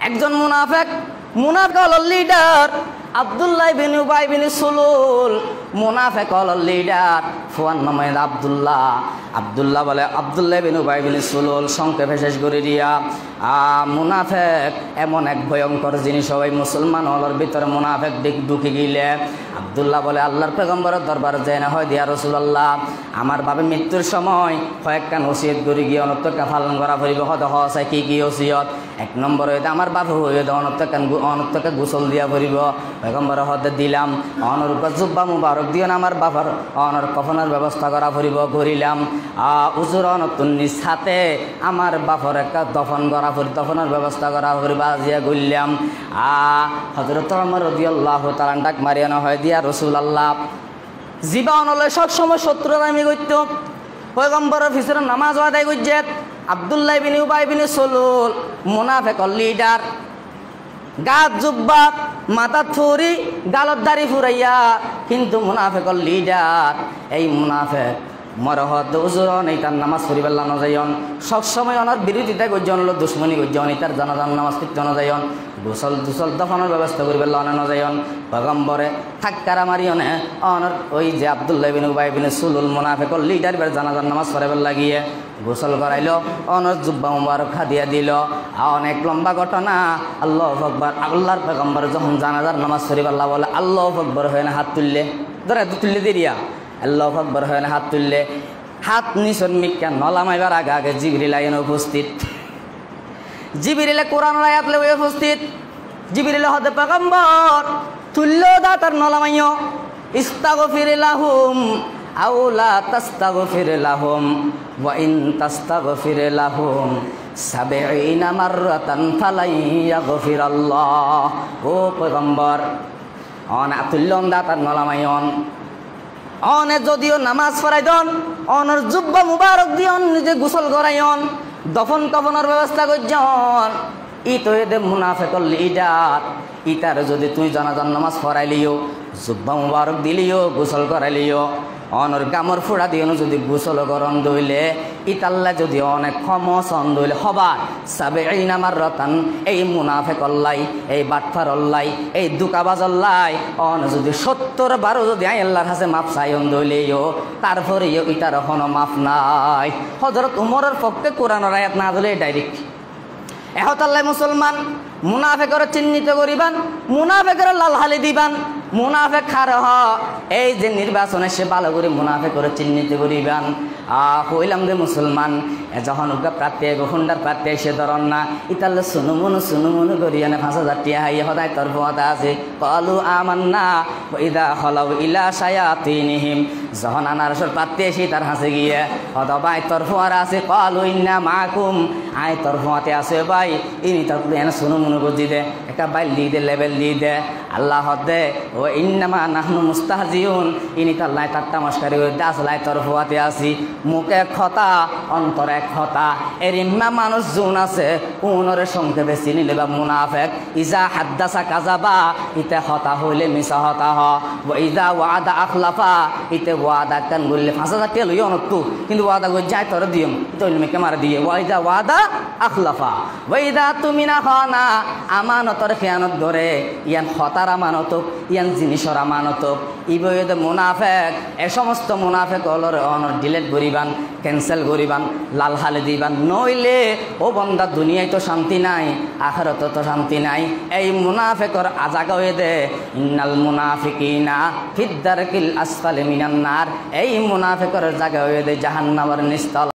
একজন মুনাফিক হলো লিডার আব্দুল্লাহ বিন উবাই বিন সুলুল। মুনাফিক হলো লিডার ফুয়ান নামে আব্দুল্লাহ বলে আব্দুল্লাহ বিন উবাই বিন সুলুল সংক্ষেপে শেষ করে দিয়া মুনাফিক এমন এক ভয়ঙ্কর জিনিস। সবাই মুসলমান হলোর ভিতরে মুনাফিক ঢুকে গেলে আব্দুল্লাহ বলে আল্লাহর পেগম্বরের দরবারে যায় না হয় দিয়া রাসূলুল্লাহ আমার বাবে মৃত্যুর সময় কয়েকটা ওসিয়ত করে গিয়ে অনর্থকা পালন করা পড়িব। হতে হসায় কি ওসিয়ত? এক নম্বর হইতে আমার বাপু হয়ে অনর্থকে গোসল দিয়া পড়িব। পেগম্বর হতে দিলাম অনরূপা জুব্বা মুবারক দিও আমার বাবার অনর কফনের ব্যবস্থা করা পড়িব করিলাম। উজুর অনতুন্নির সাথে আমার বাপর একটা দফনের ব্যবস্থা করা পড়িব আজিয়া গইলাম। হযরত ওমর রাদিয়াল্লাহু তাআলা ডাক মারিয়ানো হয় দিয়া রাসূলুল্লাহ জীবন হলে সবসময় শত্রুতা আমি করত পয়গম্বরের পিছনে নামাজ আদায় করছে। আব্দুল্লাহ বিন উবাই বিন সুলুল মুনাফিক লিডার, গাত জুব্বা মাথা থুরি গালত দাড়ি ফুরাইয়া, কিন্তু মুনাফিক লিডার। এই মুনাফিক মরহত উজুরন এই তার নামাজ পড়িবার না যাইন, সবসময় ওনার বিরোধিতা করছেন, দুশ্মনী করছেন, তার জানাজান নামাজ পড়তে না যাইন, গোসল দফনের ব্যবস্থা করিবার না যাইন। পয়গম্বরে ঠাক্কারা মারিয়নে অনর ওই যে আব্দুল্লাহ বিন উবাই বিন সুলুল মুনাফিক লিডার বার জানাজান নামাজ পড়াবার লাগিয়ে গোসল করাইল, অনর জুব্বা মুবারক খাদিয়া দিল। অনেক লম্বা ঘটনা। আল্লাহু আকবার। আল্লাহর পয়গম্বর যখন জানাজার নামাজ পড়িবার বলে আল্লাহু আকবার হয় না হাত তুললে ধরে তুললে দিরিয়া আল্লাহু আকবার হয় না হাত তুললে হাত নিচন মিক্কা নলামাইবার আগে জিবরিল আইন উপস্থিত। জিবরিলে কোরআন আয়াত লয়ে উপস্থিত। জিবরিল হতে পয়গম্বর তুল্লো দা তার নলামাইও ইস্তাগফির লাহুম আও লা তাস্তাগফির লাহুম ওয়া ইন তাস্তাগফির লাহুম ৭০ মাররাতান ফালাই ইয়াগফিরাল্লাহ। ও পয়গম্বর অনা তুল্লন দা তার নলামাইন অনে যদিও নামাজ পড়াই দন অনর জুব্বা মুবারক দিয়ন নিজে গোসল করাইন দফন কফনের ব্যবস্থা করছেন। ই তো এদের মুনাফিক লিডার। ইতার যদি তুই জানাজান নামাজ পড়াইলিও জুব্বা মুবারক দিলিও গোসল করাইলিও অনর গামর ফুড়া দিও যদি গোসল করন দইলে ইতাল্লা যদি অনেক ক্ষমসন দইলে হবার ৭০ মাররাতান এই মুনাফিক অল্লাই এই বাটফার অল্লাই এই দুকাবাজ অল্লাই অন যদি ৭০ বার যদি আল্লাহর কাছে মাফ চাইন দইলেও তারপরেও ইতার এখনো মাফ নাই। হযরত উমরের পক্ষে কোরআনের আয়াত না দিলে ডাইরেক্ট এহতাল্লাই মুসলমান মুনাফিকর চিহ্নিত করিবান, মুনাফিকর লালহালি দিবান। মুনাফিক খার এই যে নির্বাচনে সে ভালো করে মুনাফিকর চিহ্নিত করিবান। কইলাম যে মুসলমান যখন উগা প্রার্থী হুন্ডার প্রার্থী সে ধরন না ইতালে সুনুমুনু করিয়ানে ৫,০০০ টিয়া হাইয়া সদায় তোর পথ আছে কলু আমান্না ইদা হলাউ ইলা শায়াতিনহিম। যখন আনারসর প্রার্থী এসে তার হাসে গিয়ে অথবা আয় তোর ফোয়ার আছে কলু ইন্না মাকুম আয় তোর ফোয়াতে আছে ভাই ইনি তোর এনে সুনুমুনু করে দে একটা বাইল দিয়ে দে লেবেল দিয়ে দে আল্লাহ দে ও ইন্নামা নাহনু মুস্তাহজিউন ইনি তার লাই টাট্টা মস্কারি করে দাস লাই তোর ফোয়াতে আসি। মুখে খতা অন্তর এক খতা এরিম্মা মানুষ জুন আছে উনরে সংক্ষেপে চিনি লেবা মুনাফিক। ইজা হাদ্দাসা কাযাবা ইতে হতা হইলে মিছা হতা হ ইজা ওয়াদা আখলাফা ইতে ওয়াদা কান বললে ৫,০০০ টিয়া লইও নতু কিন্তু ওয়াদা করে যাই তোর দিম তৈল মেকে মারা দিয়ে ওয়াইদা ওয়াদা আখলাফা ওয়াইদা তুমি না খানা আমানতর খেয়ানত ধরে ইয়ান হতার আমানত ইয়ান জিনিসর আমানত ইবইদে মুনাফিক। এ সমস্ত মুনাফিক হলর অনর ডিলেট করিবান ক্যান্সেল করিবান লাল হালে দিবান নইলে ও বন্দা দুনিয়ায় তো শান্তি নাই আখিরাত তো শান্তি নাই। এই মুনাফিকর আজাগ হয়ে দে ইন্নাল মুনাফিকিনা ফিদ দারকিল আসফালি মিনান নার। এই মুনাফিকর জায়গা হয়ে দে জাহান্নামের নিস্তলা।